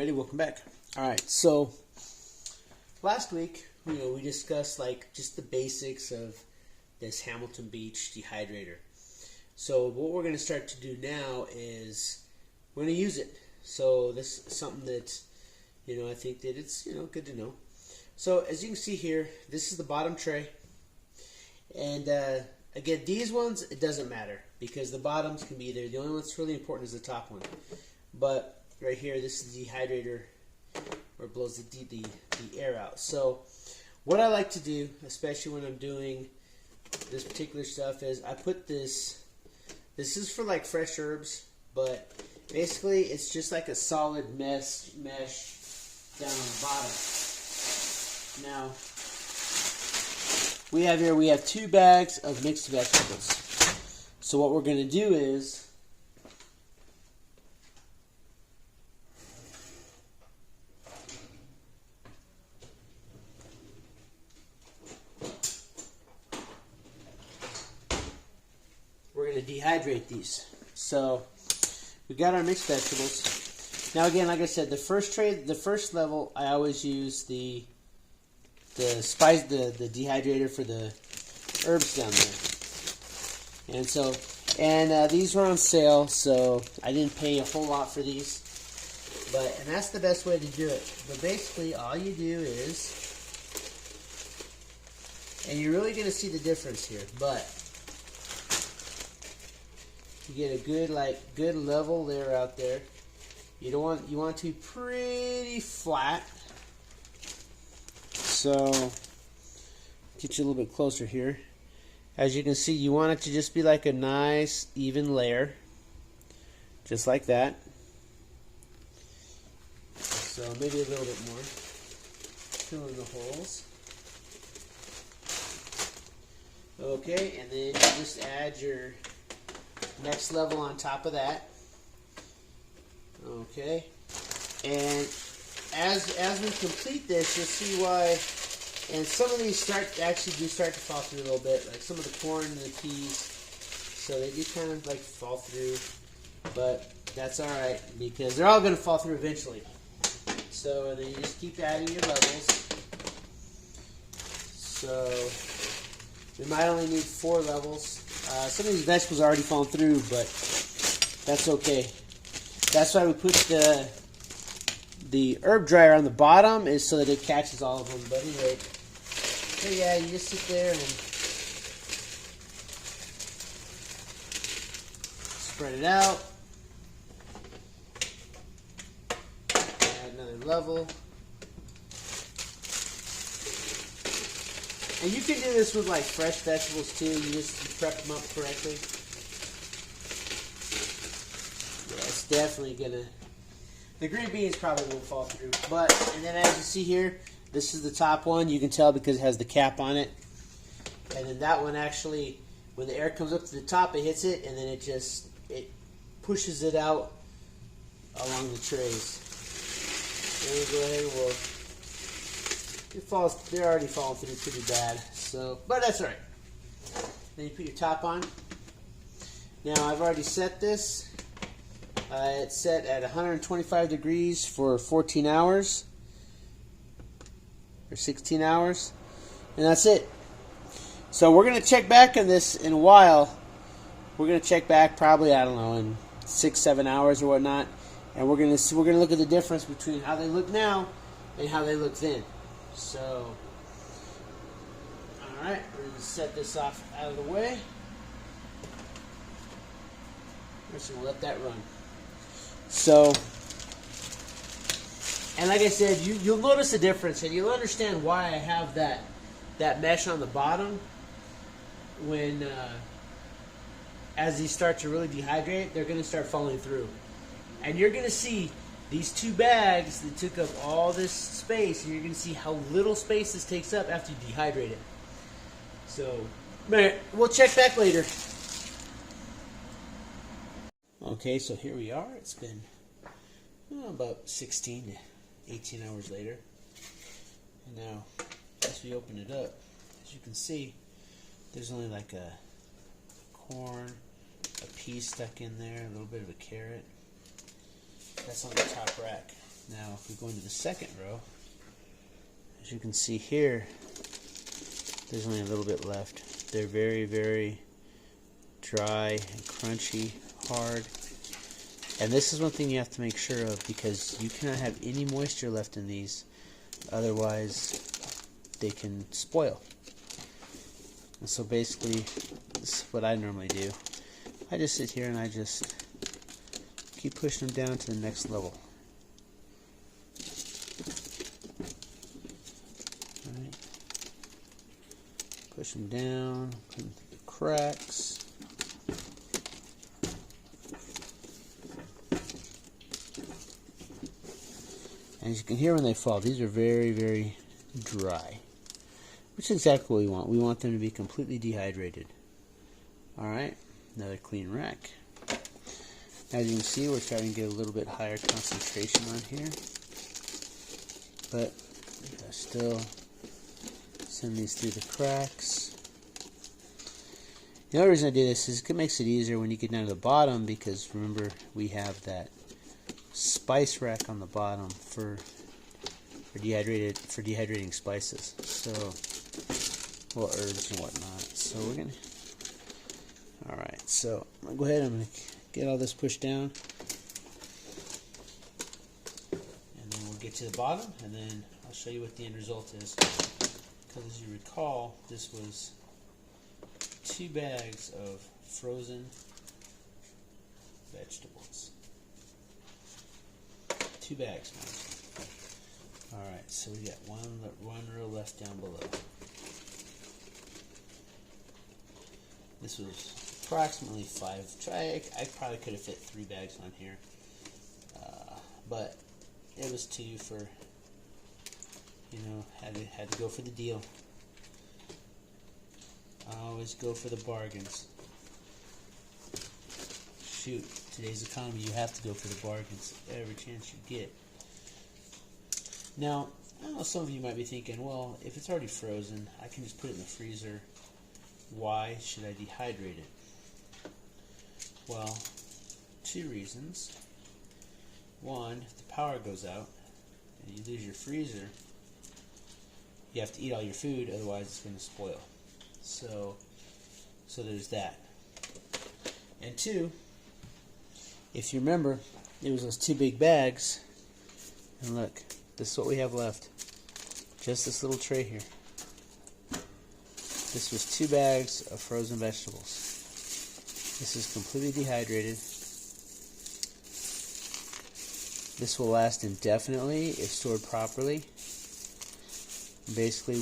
everybody, welcome back. All right, so last week, we discussed like just the basics of this Hamilton Beach dehydrator. So what we're going to start to do now is we're going to use it. So this is something that, I think that it's, good to know. So as you can see here, this is the bottom tray. And again, these ones, it doesn't matter because the bottoms can be there. The only one that's really important is the top one. But right here, this is the dehydrator where it blows the air out. So what I like to do, especially when I'm doing this particular stuff, is I put this is for like fresh herbs, but basically it's just like a solid mesh down on the bottom. Now, we have 2 bags of mixed vegetables. So what we're going to do is we're going to dehydrate these. So we got our mixed vegetables. Now again, like I said, the first level, I always use the dehydrator for the herbs down there. And these were on sale, so I didn't pay a whole lot for these. And that's the best way to do it. But basically, all you do is, and you're really going to see the difference here, but you get a good level layer out there. You want it to be pretty flat. So get you a little bit closer here. As you can see, you want it to just be like a nice even layer, just like that. So maybe a little bit more. Fill in the holes. Okay, and then you just add your next level on top of that. Okay, and as we complete this, you'll see why. And some of these start to fall through a little bit, like some of the corn and the peas. So they do kind of like fall through, but that's all right because they're all going to fall through eventually. So then you just keep adding your levels. So we might only need 4 levels. Some of these vegetables are already fallen through, but that's okay. That's why we put the herb dryer on the bottom, is so that it catches all of them. But anyway, so yeah, you just sit there and spread it out. Add another level. And you can do this with like fresh vegetables too. You just prep them up correctly. Yeah, it's definitely gonna. The green beans probably won't fall through. And then as you see here, this is the top one. You can tell because it has the cap on it. And then that one actually, when the air comes up to the top, it hits it, and then it pushes it out along the trays. Then we go ahead and they're already falling through pretty bad. So, but that's all right. Then you put your top on. Now I've already set this. It's set at 125 degrees for 14 hours or 16 hours, and that's it. So we're going to check back on this in a while. We're going to check back probably, I don't know, in 6-7 hours or whatnot, and we're going to look at the difference between how they look now and how they look then. So, all right, we're going to set this off out of the way. We're just going to let that run. So, and like I said, you'll notice a difference, and you'll understand why I have that mesh on the bottom when, as these start to really dehydrate, they're going to start falling through. And you're going to see these 2 bags that took up all this space, and you're going to see how little space this takes up after you dehydrate it. So, we'll check back later. Okay, so here we are. It's been about 16 to 18 hours later. And now, as we open it up, as you can see, there's only like a corn, a pea stuck in there, a little bit of a carrot. That's on the top rack. Now, if we go into the second row, as you can see here, there's only a little bit left. They're very, very dry and crunchy, hard. And this is one thing you have to make sure of, because you cannot have any moisture left in these, otherwise they can spoil. And so basically, this is what I normally do. I just sit here and I just keep pushing them down to the next level. Alright. Push them down, put them through the cracks. And as you can hear when they fall, these are very, very dry, which is exactly what we want. We want them to be completely dehydrated. Alright, another clean rack. As you can see, we're trying to get a little bit higher concentration on here, but I still send these through the cracks. The other reason I do this is it makes it easier when you get down to the bottom, because remember, we have that spice rack on the bottom for dehydrating spices, so, well, herbs and whatnot. So we're gonna, all right, so I'm gonna go ahead, I'm gonna get all this pushed down, and then we'll get to the bottom, and then I'll show you what the end result is. Because as you recall, this was 2 bags of frozen vegetables. 2 bags, man. Alright, so we got one row left down below. This was approximately 5. I probably could have fit 3 bags on here. But it was 2 for, you know, had to go for the deal. I always go for the bargains. Shoot, today's economy, you have to go for the bargains every chance you get. Now, I know some of you might be thinking, well, if it's already frozen, I can just put it in the freezer. Why should I dehydrate it? Well, 2 reasons. One, if the power goes out and you lose your freezer, you have to eat all your food, otherwise it's going to spoil. So there's that. And 2, if you remember, it was those 2 big bags, and look, this is what we have left. Just this little tray here. This was 2 bags of frozen vegetables. This is completely dehydrated. This will last indefinitely if stored properly. Basically,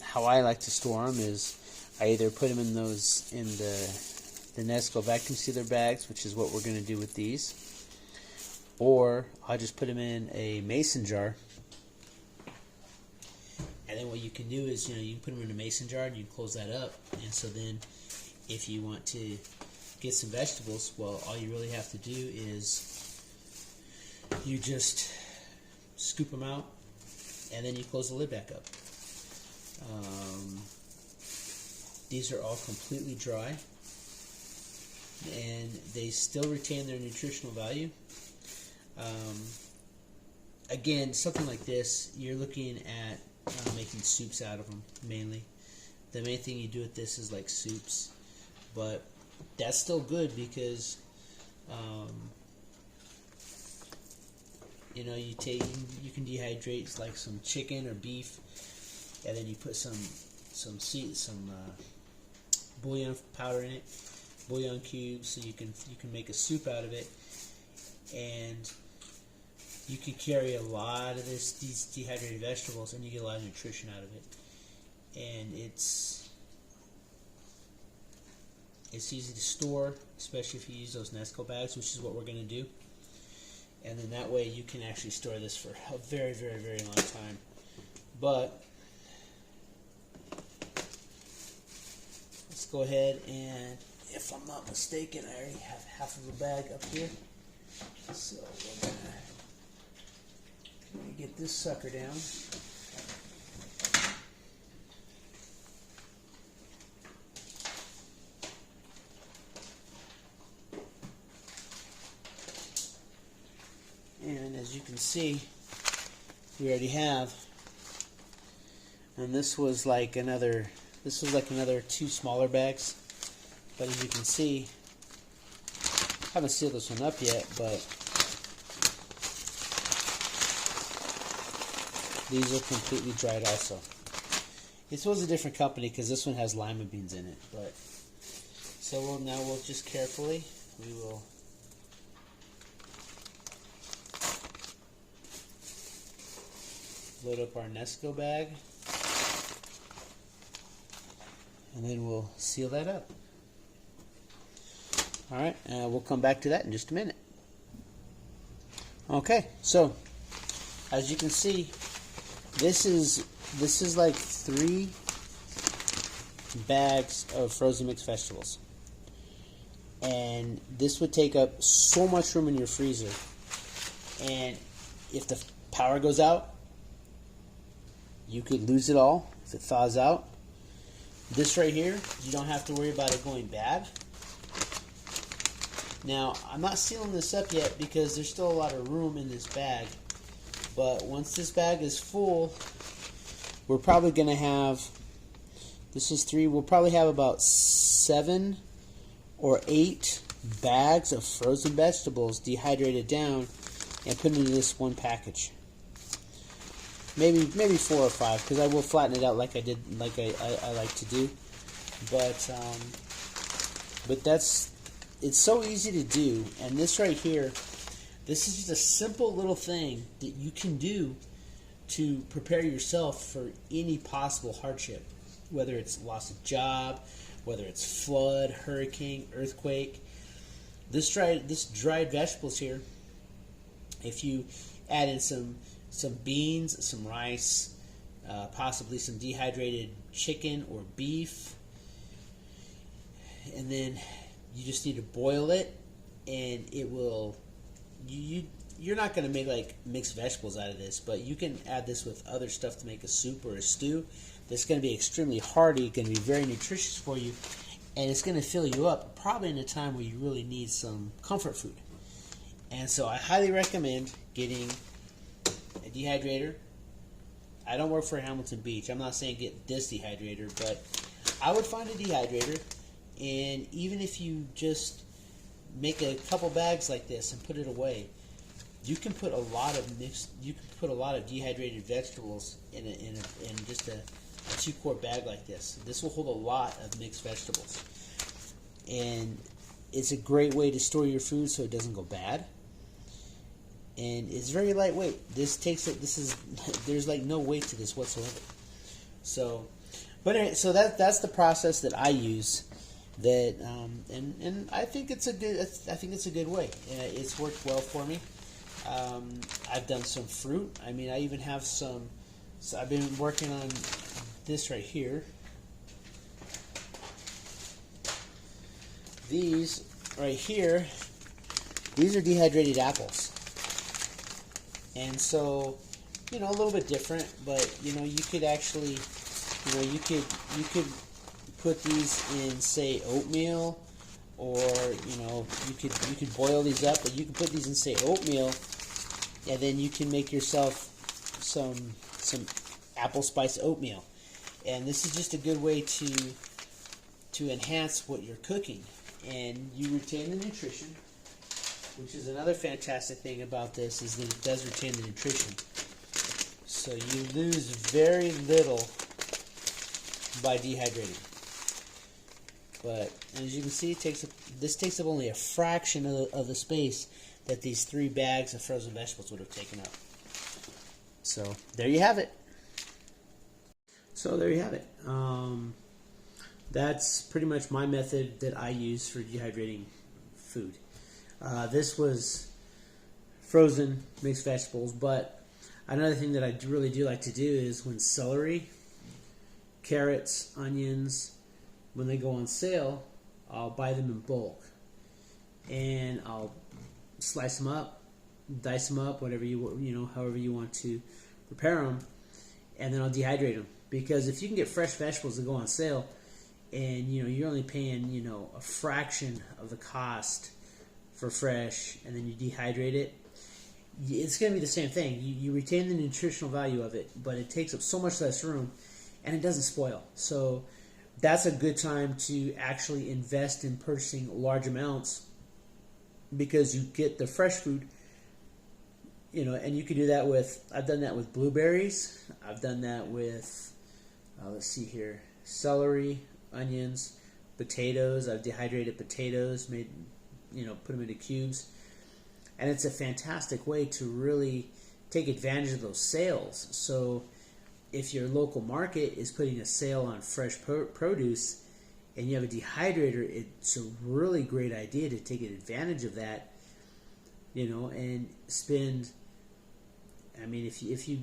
how I like to store them is I either put them in the Nesco vacuum sealer bags, which is what we're going to do with these, or I'll just put them in a mason jar. And then what you can do is, you can put them in a mason jar and you can close that up. And so then, if you want to get some vegetables, well, all you really have to do is you just scoop them out, and then you close the lid back up. These are all completely dry, and they still retain their nutritional value. Again, something like this, you're looking at making soups out of them, mainly. The main thing you do with this is like soups, but that's still good because you can dehydrate like some chicken or beef, and then you put some bouillon powder in it, bouillon cubes, so you can make a soup out of it, and you can carry a lot of these dehydrated vegetables, and you get a lot of nutrition out of it. And it's easy to store, especially if you use those Nesco bags, which is what we're going to do. And then that way you can actually store this for a very, very, very long time. But let's go ahead, and if I'm not mistaken, I already have half of a bag up here. So we're going to get this sucker down. And as as you can see, we already have. And this was like another 2 smaller bags. But as you can see, I haven't sealed this one up yet, but these are completely dried also. This was a different company because this one has lima beans in it. But so we'll just carefully, we will load up our Nesco bag, and then we'll seal that up. Alright, we'll come back to that in just a minute. Okay, so as you can see, this is like 3 bags of frozen mixed vegetables. And this would take up so much room in your freezer. And if the power goes out, you could lose it all if it thaws out. This right here, you don't have to worry about it going bad. Now, I'm not sealing this up yet because there's still a lot of room in this bag. But once this bag is full, we're probably going to have, this is 3, we'll probably have about 7 or 8 bags of frozen vegetables dehydrated down and put into this one package. Maybe 4 or 5, because I will flatten it out like I like to do. But it's so easy to do. And this right here, this is just a simple little thing that you can do to prepare yourself for any possible hardship, whether it's loss of job, whether it's flood, hurricane, earthquake. This dried vegetables here, if you add in some beans, some rice, possibly some dehydrated chicken or beef, and then you just need to boil it, and it will, you're not going to make like mixed vegetables out of this, but you can add this with other stuff to make a soup or a stew. That's going to be extremely hearty, going to be very nutritious for you, and it's going to fill you up probably in a time where you really need some comfort food. And so I highly recommend getting a dehydrator. I don't work for Hamilton Beach. I'm not saying get this dehydrator, but I would find a dehydrator, and even if you just make a couple bags like this and put it away, you can put a lot of dehydrated vegetables in just a 2-quart bag like this. This will hold a lot of mixed vegetables, and it's a great way to store your food so it doesn't go bad. And it's very lightweight. There's like no weight to this whatsoever. So, but anyway, so that's the process that I use. That and I think it's a good way. It's worked well for me. I've done some fruit. I mean, I even have some. So I've been working on this right here. These right here. These are dehydrated apples. And so, a little bit different, but you could actually, you could put these in, say, oatmeal, or you could boil these up, but you can put these in, say, oatmeal, and then you can make yourself some apple spice oatmeal. And this is just a good way to enhance what you're cooking, and you retain the nutrition. Which is another fantastic thing about this, is that it does retain the nutrition. So you lose very little by dehydrating. But as you can see, this takes up only a fraction of the space that these 3 bags of frozen vegetables would have taken up. So there you have it. That's pretty much my method that I use for dehydrating food. This was frozen mixed vegetables, but another thing that I really do like to do is when celery, carrots, onions, when they go on sale, I'll buy them in bulk, and I'll slice them up, dice them up, however you want to prepare them, and then I'll dehydrate them. Because if you can get fresh vegetables that go on sale, and you're only paying a fraction of the cost for fresh, and then you dehydrate it, it's going to be the same thing. You retain the nutritional value of it, but it takes up so much less room, and it doesn't spoil. So that's a good time to actually invest in purchasing large amounts, because you get the fresh food, and you can do that with, I've done that with blueberries. I've done that with, let's see here, celery, onions, potatoes. I've dehydrated potatoes, put them into cubes. And it's a fantastic way to really take advantage of those sales. So if your local market is putting a sale on fresh produce and you have a dehydrator, it's a really great idea to take advantage of that, and spend, if you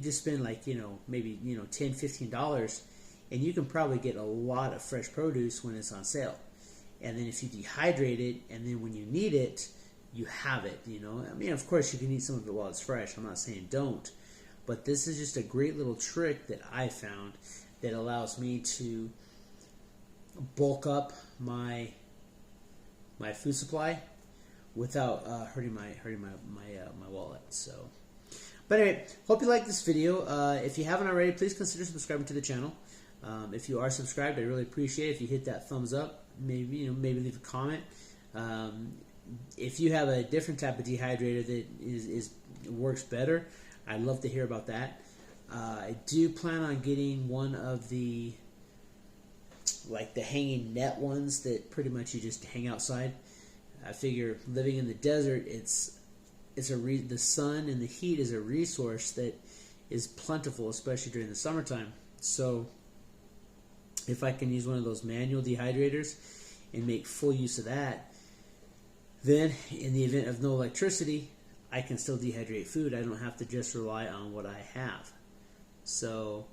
just spend like, maybe, $10, $15, and you can probably get a lot of fresh produce when it's on sale. And then if you dehydrate it, and then when you need it, you have it, of course you can eat some of it while it's fresh. I'm not saying don't, but this is just a great little trick that I found that allows me to bulk up my food supply without hurting my wallet. So, but anyway, hope you like this video. If you haven't already, please consider subscribing to the channel. If you are subscribed, I really appreciate it if you hit that thumbs up. Maybe leave a comment. If you have a different type of dehydrator that works better, I'd love to hear about that. I do plan on getting one of the hanging net ones that pretty much you just hang outside. I figure living in the desert, the sun and the heat is a resource that is plentiful, especially during the summertime. So if I can use one of those manual dehydrators and make full use of that, then in the event of no electricity, I can still dehydrate food. I don't have to just rely on what I have. So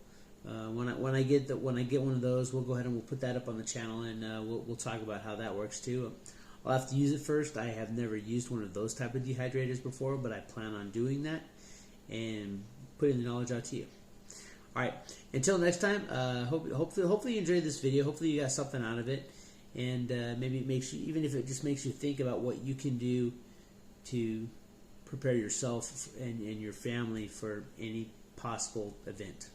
when I get one of those, we'll go ahead and we'll put that up on the channel, and we'll talk about how that works too. I'll have to use it first. I have never used one of those type of dehydrators before, but I plan on doing that and putting the knowledge out to you. All right. Until next time. Hopefully you enjoyed this video. Hopefully you got something out of it, and maybe it makes you, even if it just makes you think about what you can do to prepare yourself and your family for any possible event.